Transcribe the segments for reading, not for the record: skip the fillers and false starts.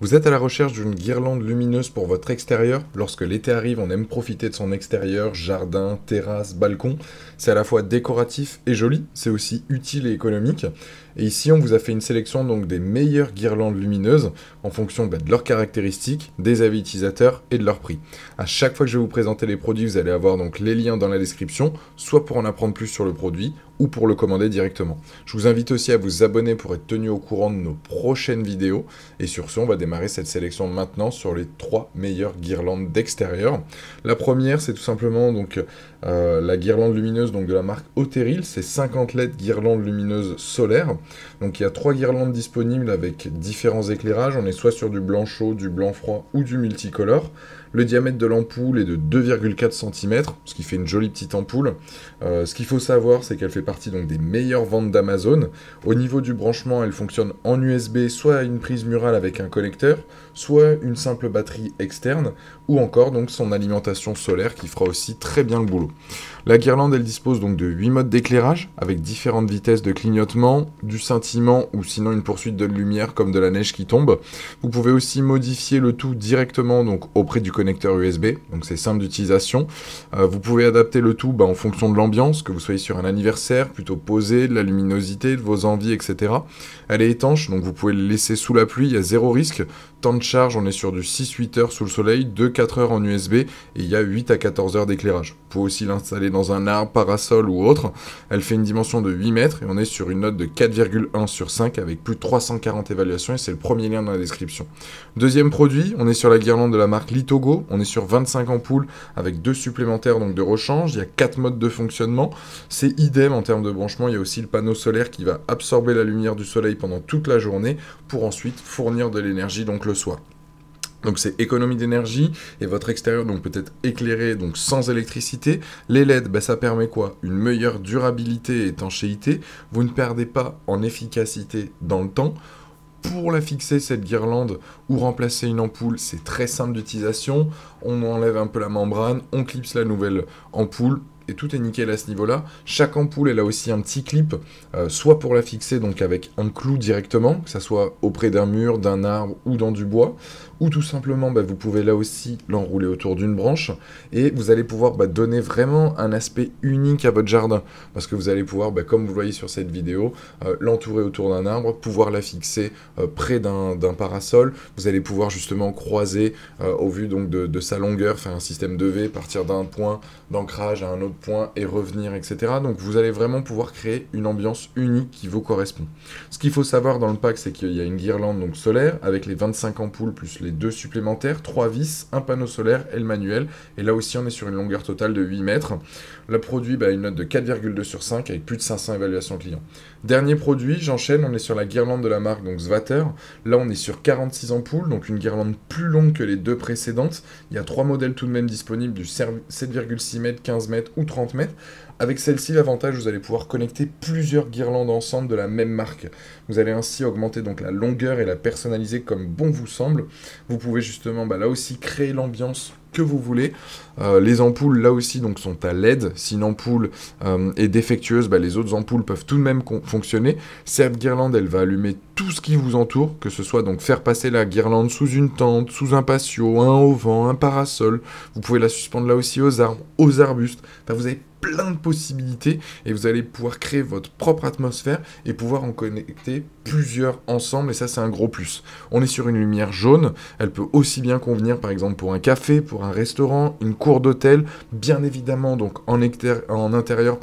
Vous êtes à la recherche d'une guirlande lumineuse pour votre extérieur. Lorsque l'été arrive, on aime profiter de son extérieur, jardin, terrasse, balcon. C'est à la fois décoratif et joli, c'est aussi utile et économique. Et ici, on vous a fait une sélection donc des meilleures guirlandes lumineuses en fonction de leurs caractéristiques, des avis utilisateurs et de leur prix. À chaque fois que je vais vous présenter les produits, vous allez avoir donc les liens dans la description, soit pour en apprendre plus sur le produit ou pour le commander directement. Je vous invite aussi à vous abonner pour être tenu au courant de nos prochaines vidéos. Et sur ce, on va démarrer cette sélection maintenant sur les 3 meilleures guirlandes d'extérieur. La première, c'est tout simplement donc la guirlande lumineuse donc, de la marque Oteril. C'est 50 LED guirlande lumineuse solaire. Donc il y a 3 guirlandes disponibles avec différents éclairages. On est soit sur du blanc chaud, du blanc froid ou du multicolore. Le diamètre de l'ampoule est de 2,4 cm, ce qui fait une jolie petite ampoule. Ce qu'il faut savoir, c'est qu'elle fait partie donc, des meilleures ventes d'Amazon. Au niveau du branchement, elle fonctionne en USB, soit à une prise murale avec un connecteur, soit une simple batterie externe, ou encore donc son alimentation solaire qui fera aussi très bien le boulot. La guirlande, elle dispose donc de 8 modes d'éclairage, avec différentes vitesses de clignotement, du scintillement ou sinon une poursuite de lumière comme de la neige qui tombe. Vous pouvez aussi modifier le tout directement donc, auprès du connecteur USB, donc c'est simple d'utilisation. Vous pouvez adapter le tout en fonction de l'ambiance, que vous soyez sur un anniversaire, plutôt posé, de la luminosité, de vos envies, etc. Elle est étanche, donc vous pouvez le laisser sous la pluie, il y a zéro risque. Temps de charge, on est sur du 6-8 heures sous le soleil, 2-4 heures en USB, et il y a 8 à 14 heures d'éclairage. Vous pouvez aussi l'installer dans un arbre, parasol ou autre. Elle fait une dimension de 8 mètres, et on est sur une note de 4,1 sur 5, avec plus de 340 évaluations, et c'est le premier lien dans la description. Deuxième produit, on est sur la guirlande de la marque Litogo, on est sur 25 ampoules, avec 2 supplémentaires donc de rechange, il y a 4 modes de fonctionnement. C'est idem en termes de branchement, il y a aussi le panneau solaire qui va absorber la lumière du soleil pendant toute la journée, pour ensuite fournir de l'énergie donc le soir. Donc c'est économie d'énergie et votre extérieur donc peut être éclairé donc sans électricité. Les LED, ça permet quoi? Une meilleure durabilité et étanchéité. Vous ne perdez pas en efficacité dans le temps. Pour la fixer, cette guirlande, ou remplacer une ampoule, c'est très simple d'utilisation. On enlève un peu la membrane, on clipse la nouvelle ampoule, et tout est nickel à ce niveau-là. Chaque ampoule, elle a aussi un petit clip, soit pour la fixer, donc avec un clou directement, que ça soit auprès d'un mur, d'un arbre ou dans du bois, ou tout simplement, vous pouvez là aussi l'enrouler autour d'une branche, et vous allez pouvoir donner vraiment un aspect unique à votre jardin, parce que vous allez pouvoir, comme vous le voyez sur cette vidéo, l'entourer autour d'un arbre, pouvoir la fixer près d'un parasol. Vous allez pouvoir justement croiser au vu donc de sa longueur, faire un système de V, partir d'un point d'ancrage à un autre point et revenir, etc. Donc vous allez vraiment pouvoir créer une ambiance unique qui vous correspond. Ce qu'il faut savoir dans le pack, c'est qu'il y a une guirlande donc solaire avec les 25 ampoules plus les 2 supplémentaires, 3 vis, un panneau solaire et le manuel. Et là aussi, on est sur une longueur totale de 8 mètres. Le produit a une note de 4,2 sur 5 avec plus de 500 évaluations clients. Dernier produit, j'enchaîne, on est sur la guirlande de la marque donc Svater. Là, on est sur 46 ampoules, donc une guirlande plus longue que les 2 précédentes. Il y a 3 modèles tout de même disponibles du 7,6 mètres, 15 mètres ou 30 mètres. Avec celle-ci, l'avantage, vous allez pouvoir connecter plusieurs guirlandes ensemble de la même marque. Vous allez ainsi augmenter donc la longueur et la personnaliser comme bon vous semble. Vous pouvez justement là aussi créer l'ambiance que vous voulez. Les ampoules là aussi donc sont à LED. Si une ampoule est défectueuse, les autres ampoules peuvent tout de même fonctionner. Cette guirlande, elle va allumer tout ce qui vous entoure, que ce soit donc faire passer la guirlande sous une tente, sous un patio, un auvent, un parasol. Vous pouvez la suspendre là aussi aux arbres, aux arbustes. Enfin, vous avez plein de possibilités et vous allez pouvoir créer votre propre atmosphère et pouvoir en connecter plusieurs ensemble, et ça c'est un gros plus. On est sur une lumière jaune, elle peut aussi bien convenir par exemple pour un café, pour un restaurant, une cour d'hôtel, bien évidemment donc en intérieur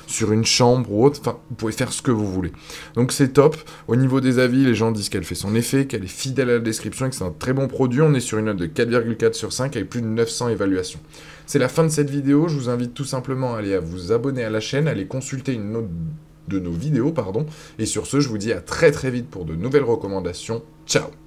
sur une chambre ou autre, enfin vous pouvez faire ce que vous voulez. Donc c'est top. Au niveau des avis, les gens disent qu'elle fait son effet, qu'elle est fidèle à la description et que c'est un très bon produit. On est sur une note de 4,4 sur 5 avec plus de 900 évaluations. C'est la fin de cette vidéo, je vous invite tout simplement à aller vous abonner à la chaîne, à aller consulter une autre de nos vidéos, et sur ce, je vous dis à très très vite pour de nouvelles recommandations. Ciao!